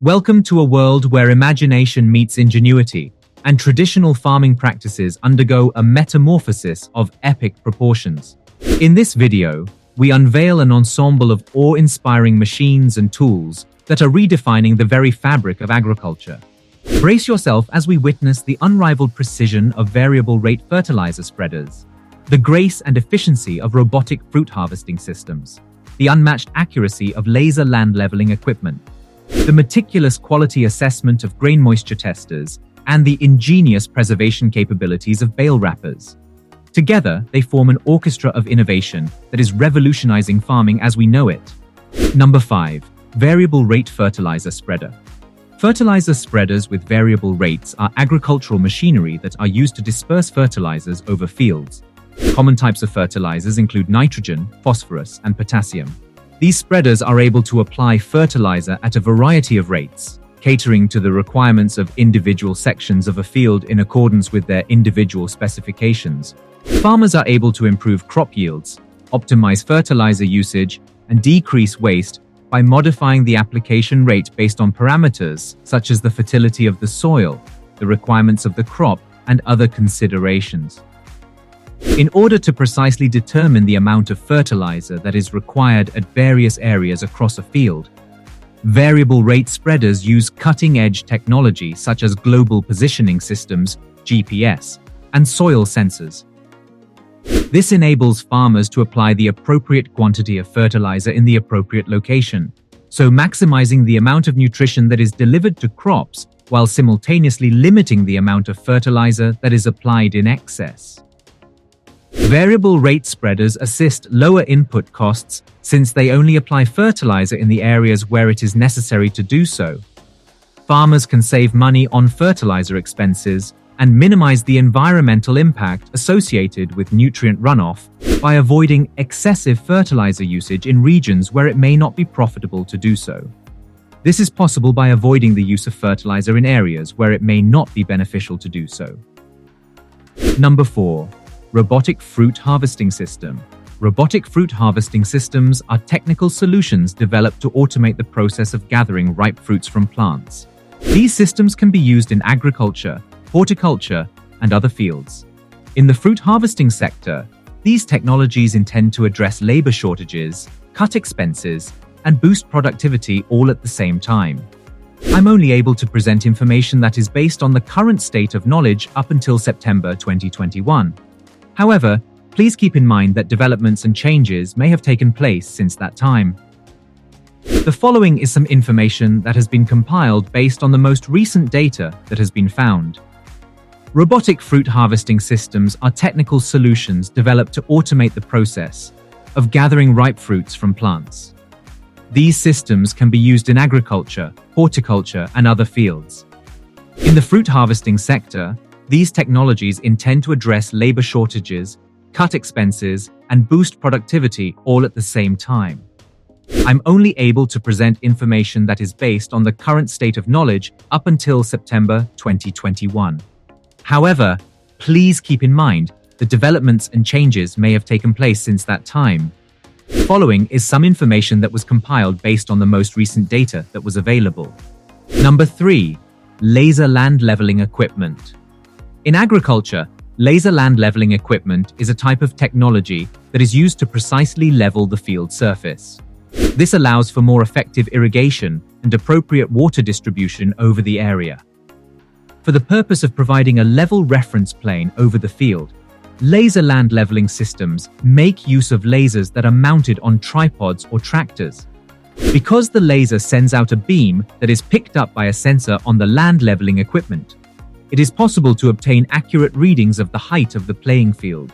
Welcome to a world where imagination meets ingenuity, and traditional farming practices undergo a metamorphosis of epic proportions. In this video, we unveil an ensemble of awe-inspiring machines and tools that are redefining the very fabric of agriculture. Brace yourself as we witness the unrivaled precision of variable-rate fertilizer spreaders, the grace and efficiency of robotic fruit harvesting systems, the unmatched accuracy of laser land leveling equipment, the meticulous quality assessment of grain moisture testers, and the ingenious preservation capabilities of bale wrappers. Together, they form an orchestra of innovation that is revolutionizing farming as we know it. Number 5. Variable rate fertilizer spreader. Fertilizer spreaders with variable rates are agricultural machinery that are used to disperse fertilizers over fields. Common types of fertilizers include nitrogen, phosphorus, and potassium. These spreaders are able to apply fertilizer at a variety of rates, catering to the requirements of individual sections of a field in accordance with their individual specifications. Farmers are able to improve crop yields, optimize fertilizer usage, and decrease waste by modifying the application rate based on parameters such as the fertility of the soil, the requirements of the crop, and other considerations. In order to precisely determine the amount of fertilizer that is required at various areas across a field, variable rate spreaders use cutting-edge technology such as global positioning systems, GPS, and soil sensors. This enables farmers to apply the appropriate quantity of fertilizer in the appropriate location, so maximizing the amount of nutrition that is delivered to crops while simultaneously limiting the amount of fertilizer that is applied in excess. Variable rate spreaders assist lower input costs since they only apply fertilizer in the areas where it is necessary to do so. Farmers can save money on fertilizer expenses and minimize the environmental impact associated with nutrient runoff by avoiding excessive fertilizer usage in regions where it may not be profitable to do so. This is possible by avoiding the use of fertilizer in areas where it may not be beneficial to do so. Number 4. Robotic fruit harvesting system. Robotic fruit harvesting systems are technical solutions developed to automate the process of gathering ripe fruits from plants. These systems can be used in agriculture, horticulture, and other fields. In the fruit harvesting sector, these technologies intend to address labor shortages, cut expenses, and boost productivity all at the same time. I'm only able to present information that is based on the current state of knowledge up until September 2021. However, please keep in mind that developments and changes may have taken place since that time. The following is some information that has been compiled based on the most recent data that has been found. Robotic fruit harvesting systems are technical solutions developed to automate the process of gathering ripe fruits from plants. These systems can be used in agriculture, horticulture, and other fields. In the fruit harvesting sector, these technologies intend to address labor shortages, cut expenses, and boost productivity all at the same time. I'm only able to present information that is based on the current state of knowledge up until September 2021. However, please keep in mind that developments and changes may have taken place since that time. Following is some information that was compiled based on the most recent data that was available. Number 3. Laser land leveling equipment. In agriculture, laser land leveling equipment is a type of technology that is used to precisely level the field surface. This allows for more effective irrigation and appropriate water distribution over the area. For the purpose of providing a level reference plane over the field, laser land leveling systems make use of lasers that are mounted on tripods or tractors. Because the laser sends out a beam that is picked up by a sensor on the land leveling equipment, it is possible to obtain accurate readings of the height of the playing field.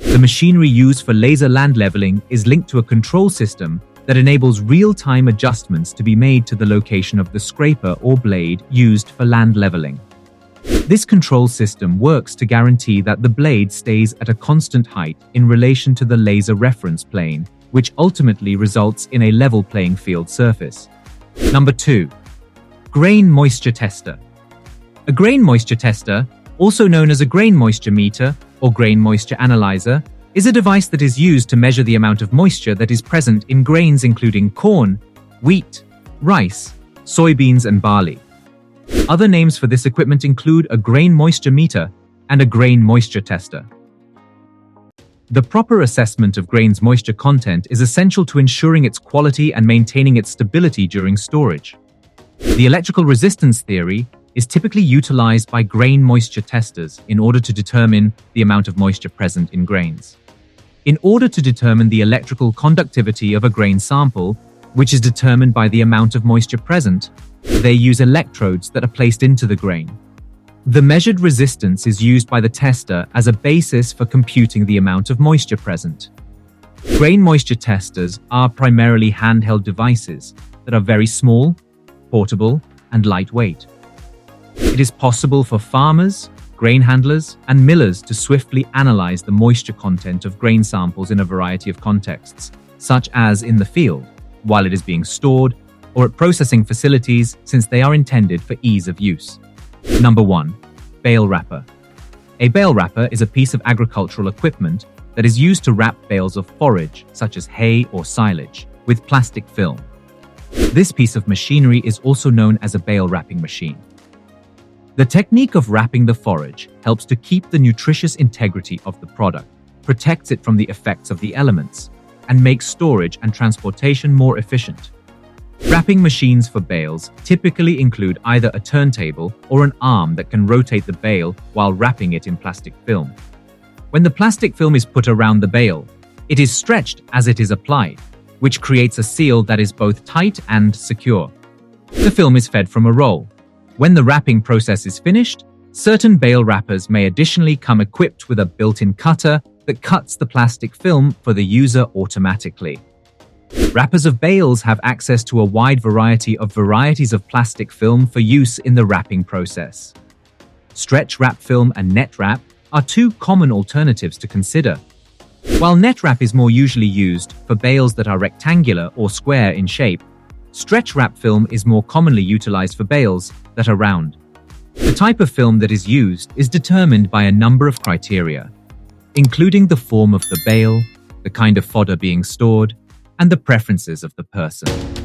The machinery used for laser land leveling is linked to a control system that enables real-time adjustments to be made to the location of the scraper or blade used for land leveling. This control system works to guarantee that the blade stays at a constant height in relation to the laser reference plane, which ultimately results in a level playing field surface. Number 2. Grain moisture tester. A grain moisture tester, also known as a grain moisture meter or grain moisture analyzer, is a device that is used to measure the amount of moisture that is present in grains including corn, wheat, rice, soybeans, and barley. Other names for this equipment include a grain moisture meter and a grain moisture tester. The proper assessment of grain's moisture content is essential to ensuring its quality and maintaining its stability during storage. The electrical resistance theory is typically utilized by grain moisture testers in order to determine the amount of moisture present in grains. In order to determine the electrical conductivity of a grain sample, which is determined by the amount of moisture present, they use electrodes that are placed into the grain. The measured resistance is used by the tester as a basis for computing the amount of moisture present. Grain moisture testers are primarily handheld devices that are very small, portable, and lightweight. It is possible for farmers, grain handlers, and millers to swiftly analyze the moisture content of grain samples in a variety of contexts, such as in the field, while it is being stored, or at processing facilities since they are intended for ease of use. Number 1. Bale wrapper. A bale wrapper is a piece of agricultural equipment that is used to wrap bales of forage, such as hay or silage, with plastic film. This piece of machinery is also known as a bale wrapping machine. The technique of wrapping the forage helps to keep the nutritious integrity of the product, protects it from the effects of the elements, and makes storage and transportation more efficient. Wrapping machines for bales typically include either a turntable or an arm that can rotate the bale while wrapping it in plastic film. When the plastic film is put around the bale, it is stretched as it is applied, which creates a seal that is both tight and secure. The film is fed from a roll. When the wrapping process is finished, certain bale wrappers may additionally come equipped with a built-in cutter that cuts the plastic film for the user automatically. Wrappers of bales have access to a wide variety of varieties of plastic film for use in the wrapping process. Stretch wrap film and net wrap are two common alternatives to consider. While net wrap is more usually used for bales that are rectangular or square in shape, stretch wrap film is more commonly utilized for bales that are round. The type of film that is used is determined by a number of criteria, including the form of the bale, the kind of fodder being stored, and the preferences of the person.